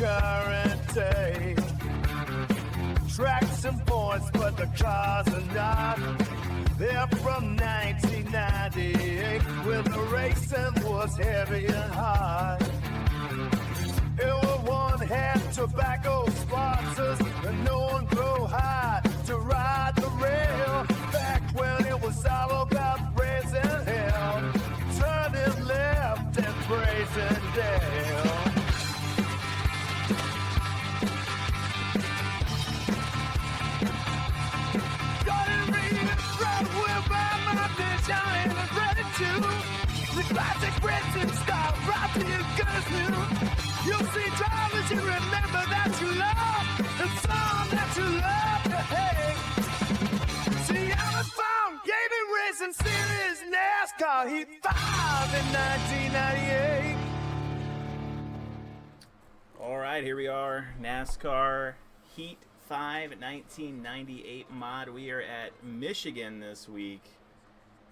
current day. Tracks and points, but the cars are not. They're from 1998, when the racing was heavy and hard. Everyone had tobacco sponsors, and no one drove high to ride the rail. Back when it was all about raising hell, turning left and praising Dale. The classic racing style, right to your guns new. You'll see drivers you remember that you love, and some that you love to hate. See, I was found gaming racing series NASCAR Heat 5 in 1998. All right, here we are, NASCAR Heat 5 1998 mod. We are at Michigan this week.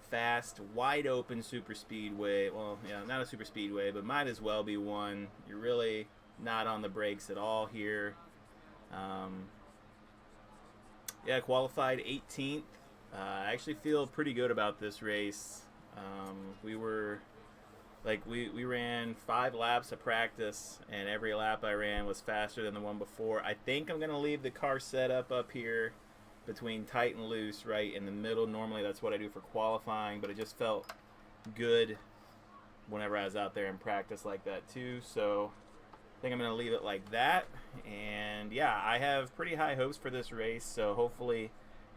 Fast, wide open super speedway. Well, yeah, not a super speedway, but might as well be one. You're really not on the brakes at all here. Yeah, qualified 18th. I actually feel pretty good about this race. We ran 5 laps of practice, and every lap I ran was faster than the one before. I think I'm gonna leave the car setup up here between tight and loose, right in the middle. Normally that's what I do for qualifying, but it just felt good whenever I was out there in practice like that too. So I think I'm going to leave it like that. And yeah, I have pretty high hopes for this race, so hopefully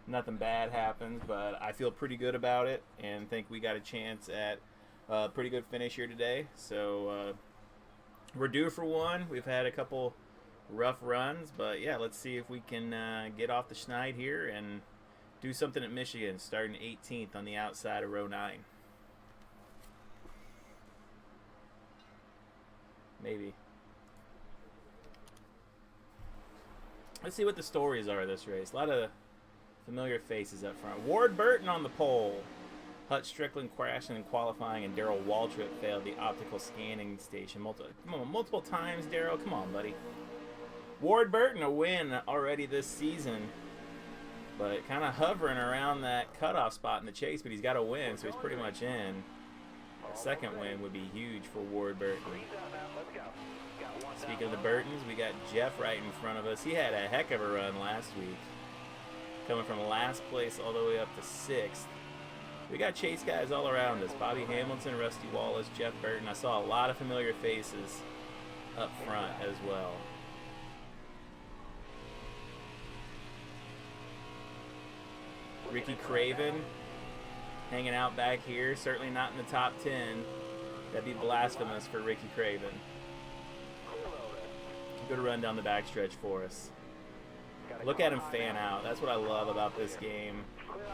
nothing bad happens, but I feel pretty good about it and think we got a chance at a pretty good finish here today. So we're due for one. We've had a couple rough runs, but yeah, let's see if we can get off the schneid here and do something at Michigan, starting 18th on the outside of row 9. Maybe. Let's see what the stories are of this race. A lot of familiar faces up front. Ward Burton on the pole. Hut Strickland crashing in qualifying, and Darrell Waltrip failed the optical scanning station multiple times. Darrell, come on, buddy. Ward Burton a win already this season, but kind of hovering around that cutoff spot in the chase, but he's got a win, so he's pretty much in. A second win would be huge for Ward Burton. Speaking of the Burtons, we got Jeff right in front of us. He had a heck of a run last week, coming from last place all the way up to 6th. We got chase guys all around us. Bobby Hamilton, Rusty Wallace, Jeff Burton. I saw a lot of familiar faces up front as well. Ricky Craven hanging out back here, certainly not in the top 10. That'd be blasphemous for Ricky Craven. Good run down the backstretch for us. Look at him fan out. That's what I love about this game.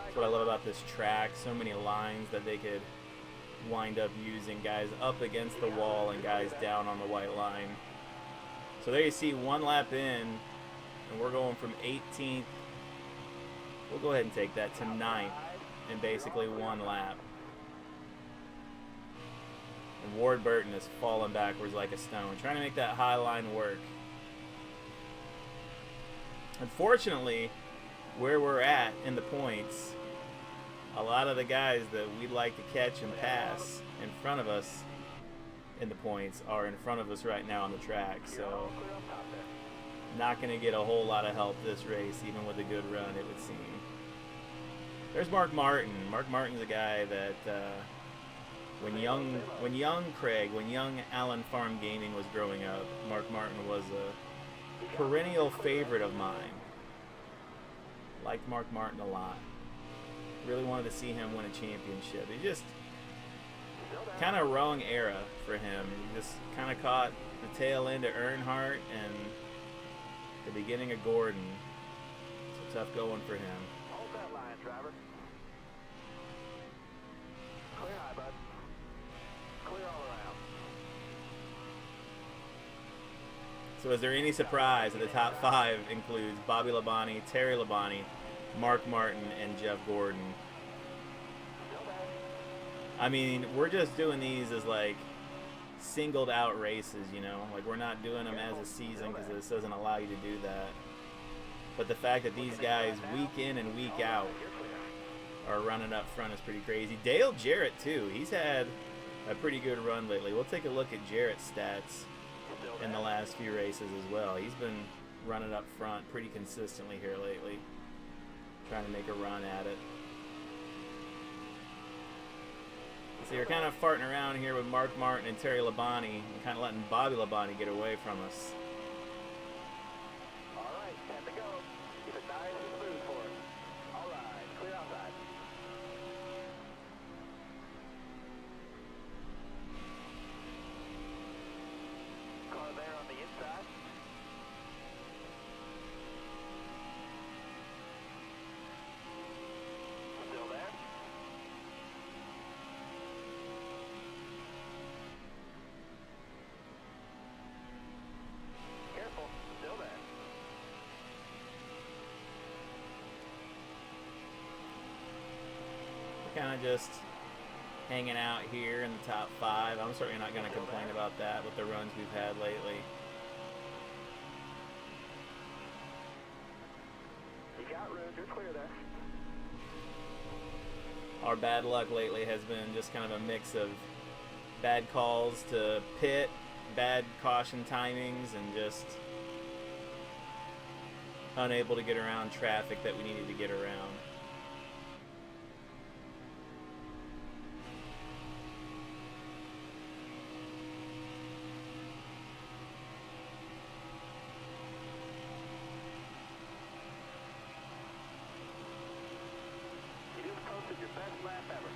That's what I love about this track. So many lines that they could wind up using. Guys up against the wall and guys down on the white line. So there you see, one lap in, and we're going from 18th. We'll go ahead and take that to 9th in basically one lap. And Ward Burton is falling backwards like a stone, trying to make that high line work. Unfortunately, where we're at in the points, a lot of the guys that we'd like to catch and pass in front of us in the points are in front of us right now on the track. So not going to get a whole lot of help this race, even with a good run, it would seem. There's Mark Martin. Mark Martin's a guy that when young Allen Farm Gaming was growing up, Mark Martin was a perennial favorite of mine. Liked Mark Martin a lot. Really wanted to see him win a championship. He just kind of wrong era for him. He just kind of caught the tail end of Earnhardt and the beginning of Gordon. So tough going for him. Hold that line, driver. Clear high, bud. Clear all around. So is there any surprise that the top 5 includes Bobby Labonte, Terry Labonte, Mark Martin, and Jeff Gordon? I mean, we're just doing these as like singled out races, you know, like we're not doing them as a season because this doesn't allow you to do that. But the fact that these guys week in and week out are running up front is pretty crazy. Dale Jarrett too, he's had a pretty good run lately. We'll take a look at Jarrett's stats in the last few races as well. He's been running up front pretty consistently here lately, trying to make a run at it. So you're kind of farting around here with Mark Martin and Terry Labonte and kind of letting Bobby Labonte get away from us. All right, time to go. Keep it nice and smooth for us. All right, clear outside. Car there on the inside. Still there. Careful, still there. We're kind of just hanging out here in the top 5. I'm certainly not going to complain about that with the runs we've had lately. You got room, you're clear there. Our bad luck lately has been just kind of a mix of bad calls to pit, bad caution timings, and just unable to get around traffic that we needed to get around. You just posted your best lap ever.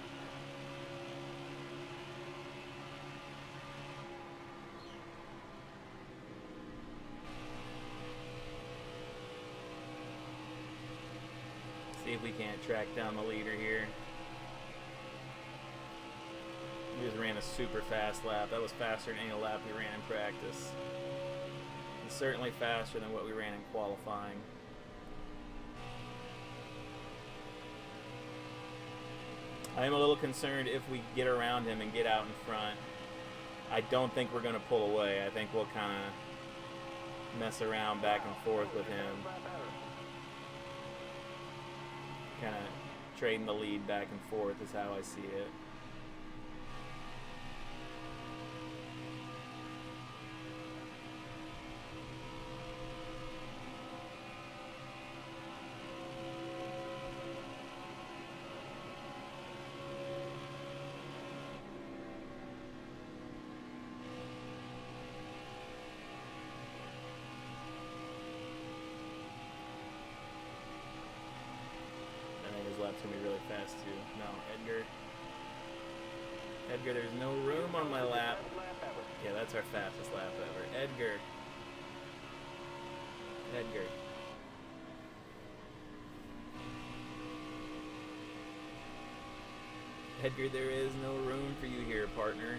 See if we can't track down the leader here. We just ran a super fast lap. That was faster than any lap we ran in practice. And certainly faster than what we ran in qualifying. I am a little concerned if we get around him and get out in front. I don't think we're going to pull away. I think we'll kind of mess around back and forth with him. Kind of trading the lead back and forth is how I see it. Lap's gonna be really fast too. No, Edgar, there's no room on my lap. Yeah, that's our fastest lap ever. Edgar. Edgar, there is no room for you here, partner.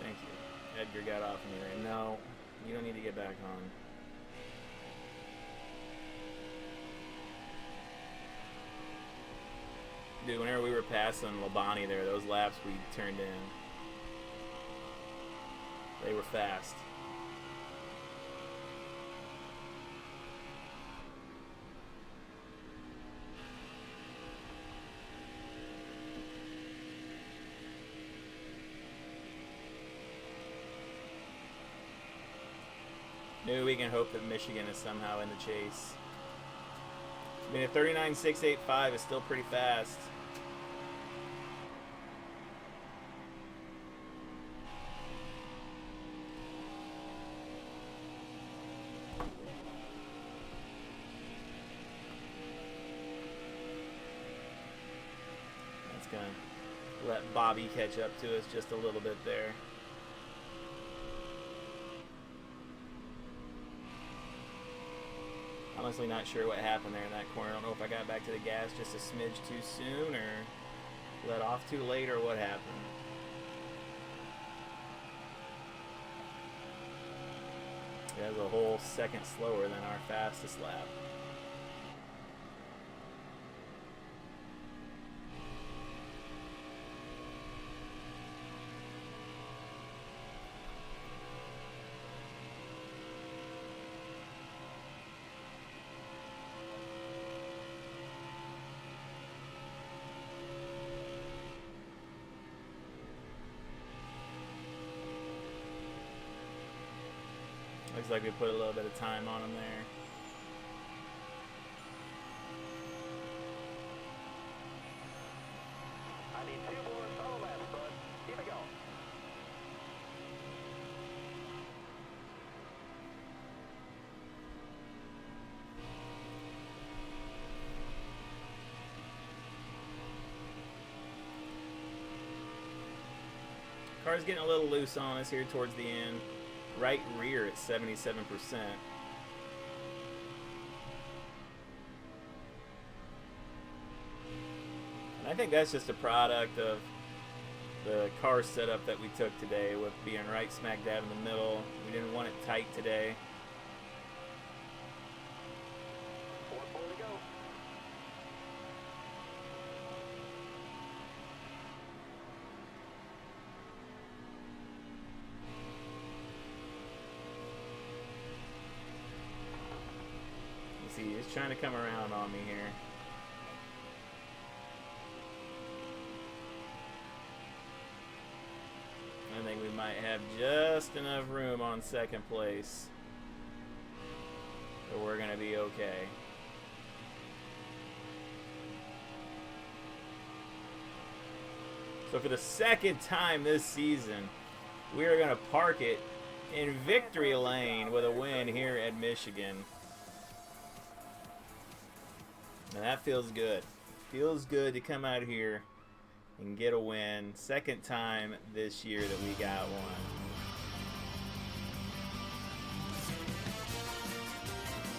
Thank you. Edgar got off me there. No, you don't need to get back on. Dude, whenever we were passing Labonte there, those laps we turned in, they were fast. Maybe we can hope that Michigan is somehow in the chase. I mean, a 39.685 is still pretty fast. That's gonna let Bobby catch up to us just a little bit there. honestly not sure what happened there in that corner. I don't know if I got back to the gas just a smidge too soon or let off too late or what happened. That was a whole second slower than our fastest lap. Looks like we put a little bit of time on him there. I need 2 more solo laps, bud. Keep it going. Car's getting a little loose on us here towards the end. Right rear at 77%. And I think that's just a product of the car setup that we took today with being right smack dab in the middle. We didn't want it tight today. 4 to go. You see, he's trying to come around on me here. I think we might have just enough room on second place, so we're going to be okay. So for the second time this season, we are going to park it in victory lane with a win here at Michigan. And that feels good. Feels good to come out here and get a win. Second time this year that we got one.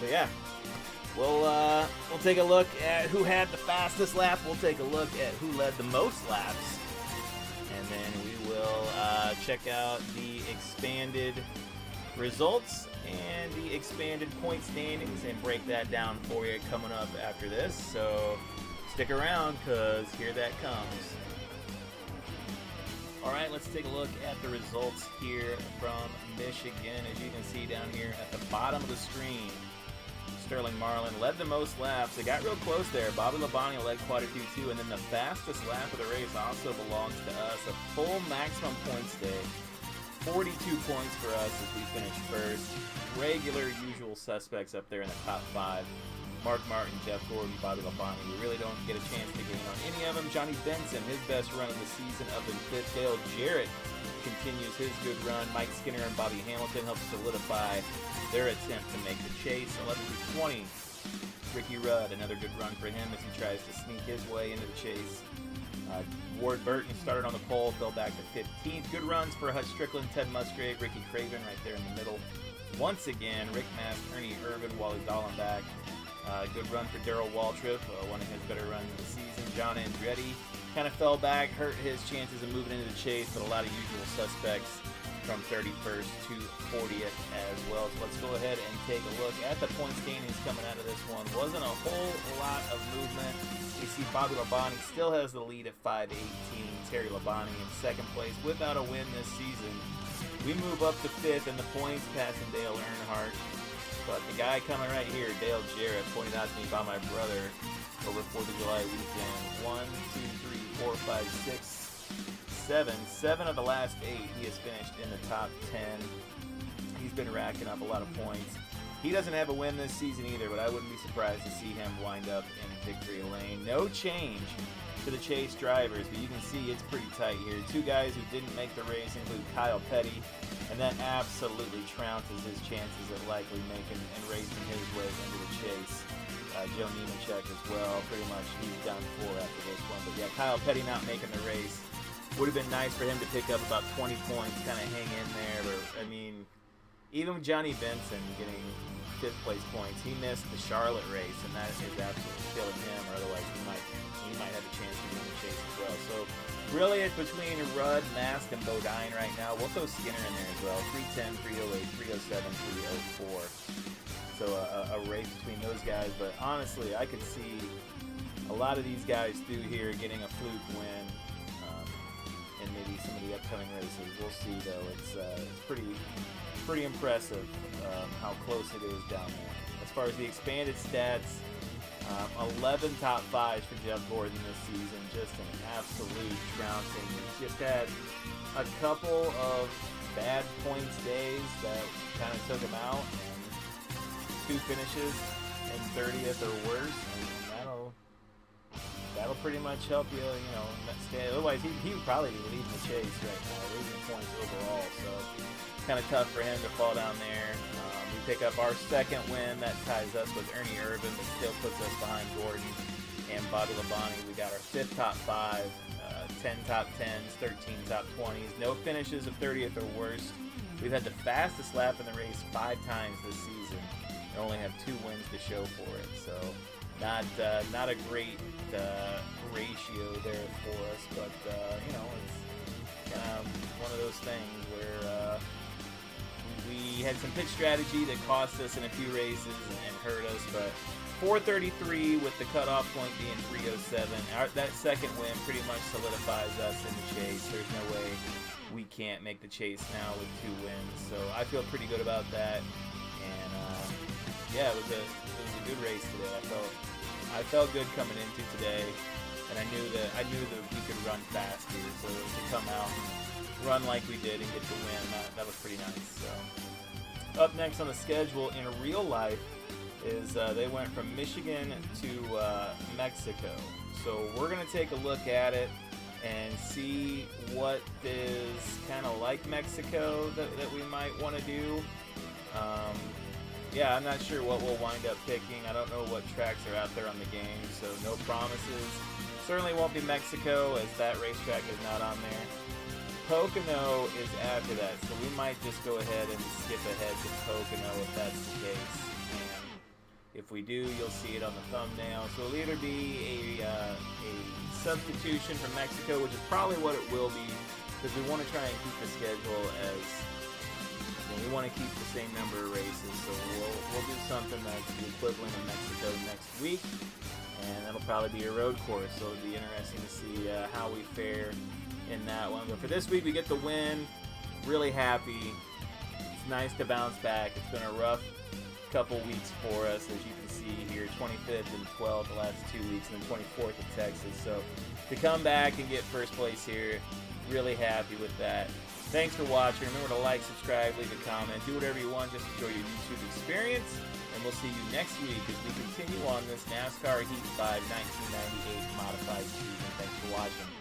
So yeah, we'll take a look at who had the fastest lap. We'll take a look at who led the most laps, and then we will check out the expanded results and the expanded point standings and break that down for you coming up after this. So stick around, because here that comes. All right, let's take a look at the results here from Michigan. As you can see down here at the bottom of the screen, Sterling Marlin led the most laps. It got real close there. Bobby Labonte led quite a few too, and then the fastest lap of the race also belongs to us. A full maximum points day. 42 points for us as we finish first. Regular usual suspects up there in the top 5. Mark Martin, Jeff Gordon, Bobby Labonte. We really don't get a chance to gain on any of them. Johnny Benson, his best run of the season, up in 5th. Dale Jarrett continues his good run. Mike Skinner and Bobby Hamilton help solidify their attempt to make the chase. 11 through 20. Ricky Rudd, another good run for him as he tries to sneak his way into the chase. Ward Burton started on the pole, fell back to 15th. Good runs for Hutch Strickland, Ted Musgrave, Ricky Craven right there in the middle. Once again, Rick Mast, Ernie Irvin, Wally Dallenbach. Good run for Darrell Waltrip, one of his better runs of the season. John Andretti kind of fell back, hurt his chances of moving into the chase, but a lot of usual suspects from 31st to 40th as well. So let's go ahead and take a look at the point standings coming out of this one. Wasn't a whole lot of movement. You see Bobby Labonte still has the lead at 5:18. Terry Labonte in second place without a win this season. We move up to 5th in the points, passing Dale Earnhardt. But the guy coming right here, Dale Jarrett, pointed out to me by my brother over 4th of July weekend. 1, 2, 3, 4, 5, 6, 7. 7 of the last 8 he has finished in the top 10. He's been racking up a lot of points. He doesn't have a win this season either, but I wouldn't be surprised to see him wind up in victory lane. No change to the chase drivers, but you can see it's pretty tight here. 2 guys who didn't make the race include Kyle Petty, and that absolutely trounces his chances of likely making and racing his way into the chase. Joe Nemechek as well, pretty much he's done for after this one. But yeah, Kyle Petty not making the race. Would have been nice for him to pick up about 20 points, kind of hang in there. But I mean, even Johnny Benson getting 5th place points, he missed the Charlotte race, and that is absolutely killing him, or otherwise he might have a chance to win the chase as well. So really it's between Rudd, Mask, and Bodine right now. We'll throw Skinner in there as well. 310, 308, 307, 304. So a race between those guys, but honestly, I could see a lot of these guys through here getting a fluke win, and maybe some of the upcoming races. We'll see, though. It's pretty impressive how close it is down there. As far as the expanded stats, 11 top 5s for Jeff Gordon this season, just an absolute trouncing. He's just had a couple of bad points days that kind of took him out. 2 finishes in 30th or worse, and that'll pretty much help you, stay. Otherwise, he would probably be leading the chase right now, leading points overall. So kind of tough for him to fall down there. We pick up our 2nd win. That ties us with Ernie Irvin, but still puts us behind Gordon and Bobby Labonte. We got our 5th top 5, 10 top 10s, 13 top 20s. No finishes of 30th or worse. We've had the fastest lap in the race 5 times this season. We only have 2 wins to show for it, so not a great ratio there for us, but it's kind of one of those things where we had some pitch strategy that cost us in a few races and hurt us, but 433 with the cutoff point being 307. That 2nd win pretty much solidifies us in the chase. There's no way we can't make the chase now with 2 wins, so I feel pretty good about that. And yeah, it was a good race today. I felt good coming into today, and I knew that we could run fast here. So to come out and run like we did and get the win, that was pretty nice. So up next on the schedule in real life is they went from Michigan to Mexico. So we're gonna take a look at it and see what is kind of like Mexico that we might want to do. Yeah, I'm not sure what we'll wind up picking. I don't know what tracks are out there on the game, so no promises. Certainly won't be Mexico, as that racetrack is not on there. Pocono is after that, so we might just go ahead and skip ahead to Pocono if that's the case. And if we do, you'll see it on the thumbnail. So it'll either be a substitution from Mexico, which is probably what it will be, because we want to try and keep the schedule as... we want to keep the same number of races, so we'll do something that's the equivalent of Mexico next week, and that'll probably be a road course, so it'll be interesting to see how we fare in that one. But for this week, we get the win. Really happy. It's nice to bounce back. It's been a rough couple weeks for us, as you can see here, 25th and 12th the last 2 weeks, and then 24th at Texas. So to come back and get first place here, really happy with that. Thanks for watching. Remember to like, subscribe, leave a comment, do whatever you want. Just enjoy your YouTube experience. And we'll see you next week as we continue on this NASCAR Heat 5 1998 modified season. Thanks for watching.